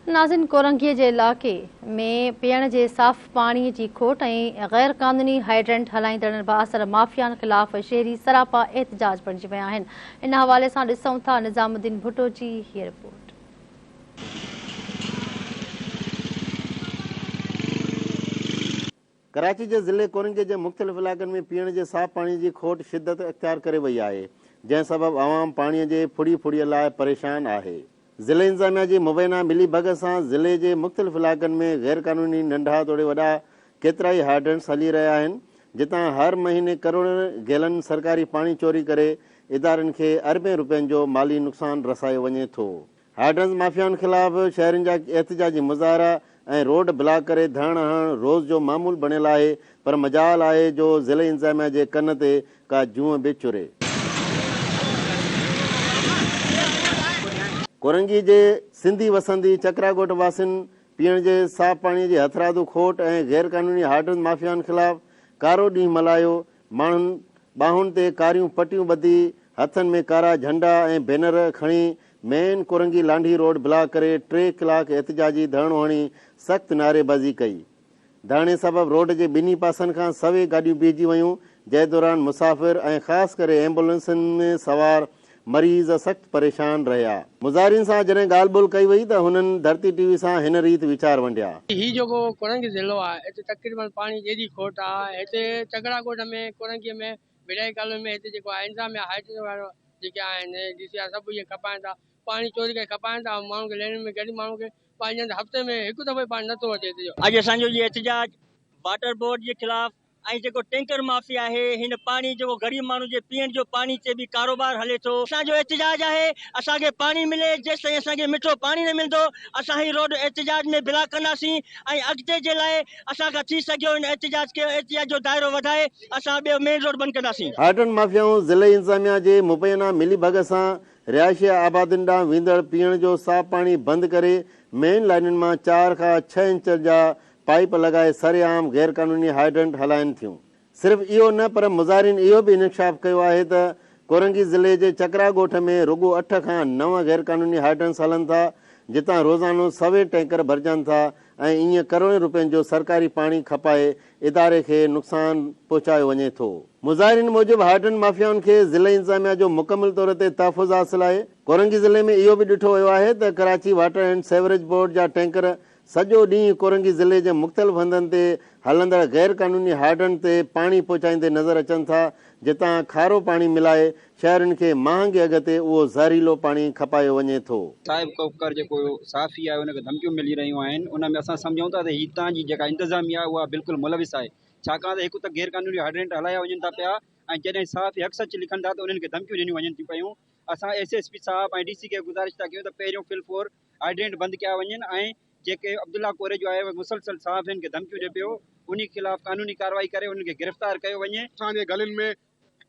नाज़िन कोरंगी जे इलाक़े में पीअण जे साफ़ पाणी जी खोट ऐं गैर क़ानूनी हाइड्रेंट हलाईंदड़ बाअसर माफ़ियाउनि ख़िलाफ़ शहरी सरापा एहतजाज बणिजी विया आहिनि। इन हवाले सां ॾिसूं था निज़ामुद्दीन भुट्टो जी हीअ रिपोर्ट। कराची के ज़िले कोरंगी के मुख़्तलिफ़ इलाक़नि में पीअण जे साफ़ पाणी जी खोट शिद्दत इख्तियार करे वई आहे, जंहिं सबबि आवाम पाणीअ जे फुड़ी फुड़ीअ लाइ परेशान आहे। ज़िले इंतज़ामिया जी मुबैना मिली भगत सां ज़िले जे मुख़्तलिफ़ इलाक़नि में गैर क़ानूनी नंढा तोड़े वॾा केतिरा ई हाइड्रेंट्स हली रहिया आहिनि, जितां हर महीने करोड़नि गैलन सरकारी पाणी चोरी करे इदारनि खे अरबें रुपयनि जो माली नुक़सान रसायो वञे थो। हाइड्रेंट्स माफ़ियाउनि ख़िलाफ़ शहरनि जा एहतिजाजी मुज़ाहरा ऐं रोड ब्लॉक करे धरणु हणणु रोज़ जो मामूल बणियल आहे, पर मजाल आहे जो ज़िले इंतज़ामिया जे कन ते का जूं बि चुरे। कोरंगी जे सिंधी वसंदी चकरागोट वासिन पीअण जे साफ़ पाणीअ जी हथरादू खोट ऐं गैर क़ानूनी हाइड्रेंट्स माफ़ियाउनि ख़िलाफ़ कारो ॾींहुं मल्हायो। माण्हुनि ॿाहुनि ते कारियूं पटियूं ॿधी, हथनि में कारा झंडा ऐं बैनर खणी main Korangi Landhi road block करे 3 कलाक एहतिजाजी धरणो हणी सख़्त नारेबाज़ी कई। धरणे सबबि रोड जे ॿिन्ही पासनि खां सवे गाॾियूं बीहजी वयूं, जंहिं दौरान मुसाफ़िर ऐं ख़ासि करे एम्बुलेंसुनि में सवार मरीज़ सख़्त परेशान रहिया। मुज़ाहिरीन सां जॾहिं ॻाल्हि ॿोल कई वई त हुननि धरती टीवी सां हिन रीति वीचार वंडिया। ही जेको कोरंगी ज़िलो आहे, हिते तक़रीबन पाणी जी एॾी खोट आहे। हिते चकराकोट में कोरंगी में विढ़ाई कॉलोनी में हिते जेको आहे इंतज़ामिया हाइड्रेंट वारो जेके आहिनि डीसी सभु इहे खपाइनि था, पाणी चोरी करे खपाइनि था। माण्हू खे लेन में गरीब माण्हू खे पाणी हफ़्ते में हिकु दफ़ो पाणी नथो अचे हिते जो। अॼु असांजो इहो एहतिजाज वाटर बोर्ड जे ख़िलाफ़ ऐं जेको टैंकर माफ़िया आहे, हिन पाणी जेको गरीब माण्हू जे पीअण जो पाणी ते बि कारोबार हले थो। असांजो एहतिजाज आहे असांखे पाणी मिले, जेसि ताईं असांखे मिठो पाणी न मिलंदो असां ही रोड एहतिजाज में ब्लॉक कंदासीं ऐं अॻिते जे लाइ असांखां थी सघियो हिन एहतिजाज जो दाइरो वधाए असां ॿियो मेन रोड बंदि कंदासीं। हाइड्रेंट माफ़ियाऊं ज़िले इंतज़ामिया जे मुबैना मिली भगत सां रिहाइशी आबादियुनि ॾांहुं वेंदड़ पीअण जो साफ़ पाणी बंदि करे मेन लाइनुनि मां 4 खां 6 इंच जा पाइप लॻाए सरेआम गैर क़ानूनी हाइड्रेंट हलाइनि थियूं। सिर्फ़ु इहो न, पर मुज़ाहिरीन इहो बि इंकशाफ कयो आहे त कोरंगी ज़िले जे चकरागोठ में रुगो 8 खां 9 गैर क़ानूनी हाइड्रेंट्स हलनि था, जितां रोज़ानो सवे टैंकर भरिजनि था ऐं ईअं करोड़े रुपयनि जो सरकारी पाणी खपाए इदारे खे नुक़सान पहुचायो वञे थो। मुज़ाहिरीन मूजिबि हाइड्रेंट माफ़ियाउनि खे ज़िले इंतज़ामिया जो मुकमिल तौर ते तहफ़ुज़ हासिल आहे। कोरंगी ज़िले में इहो बि ॾिठो वियो आहे त Karachi water and sewerage board जा टैंकर सॼो ॾींहुं कोरंगी ज़िले जे मुख़्तलिफ़ हंधनि ते हलंदड़ गैर क़ानूनी हाइड्रेंट ते पाणी पहुचाईंदे नज़र अचनि था, जितां खारो पाणी मिलाए शहरनि खे महांगे अघ ते उहो ज़हरीलो पाणी खपायो वञे थो। साहिब कोकर जेको साफ़ी आहे उनखे धमकियूं मिली रहियूं आहिनि। उन में असां सम्झूं था त हितां जी जेका इंतज़ामिया आहे उहा बिल्कुलु मुलविस आहे, छाकाणि त हिकु त गैर क़ानूनी हाइड्रेंट हलाया वञनि था पिया ऐं जॾहिं साफ़ हक़ सच लिखनि था त उन्हनि खे धमकियूं ॾिनियूं वञनि थियूं पियूं। असां SSP साहब ऐं DC खे गुज़ारिश था कयूं त पहिरियों फिलफोर हाइड्रेंट बंदि कया वञनि ऐं जेके अब्दुल्ला कोरे जो आहे मुसलसल साहब हिन खे धमकियूं ॾिए पियो, उन ख़िलाफ़ कानूनी कार्रवाई करे उन्हनि खे गिरफ़्तार कयो वञे। असांजे गलियुनि में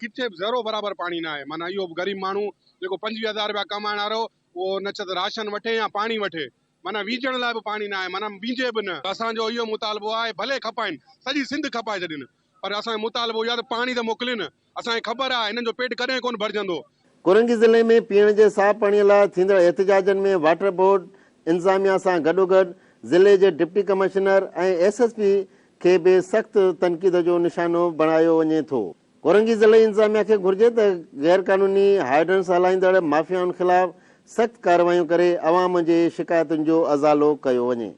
किथे बि ज़रो बराबरि पाणी न आहे। माना इहो गरीब माण्हू जेको 25,000 रुपया कमाइण वारो उहो न त राशन वठे या पाणी वठे, माना वीजण लाइ बि पाणी न आहे, माना बीजे बि न। असांजो इहो मुतालबो आहे, भले खपाइनि सॼी सिंध खपाए छॾीनि, पर असांजो मुतालबो इहो आहे त पाणी त मोकिलिनि। असांखे ख़बर आहे हिननि जो पेट कॾहिं कोन भरिजंदो। कोरंगी ज़िले में पीअण जे साफ़ पाणीअ लाइ थींदड़ एहतिजाजनि में वाटर बोर्ड इंतज़ामिया सां गॾोगॾु ज़िले जे डिप्टी कमिश्नर ऐं SSP खे बि सख़्त तनक़ीद जो निशानो बणायो वञे थो। कोरंगी ज़िले इंतज़ामिया खे घुर्जे त गैर क़ानूनी हाइड्रेंट्स हलाईंदड़ माफ़ियाउनि ख़िलाफ़ सख़्त कार्रवाइयूं करे अवाम जे शिकायतुनि जो अज़ालो कयो वञे।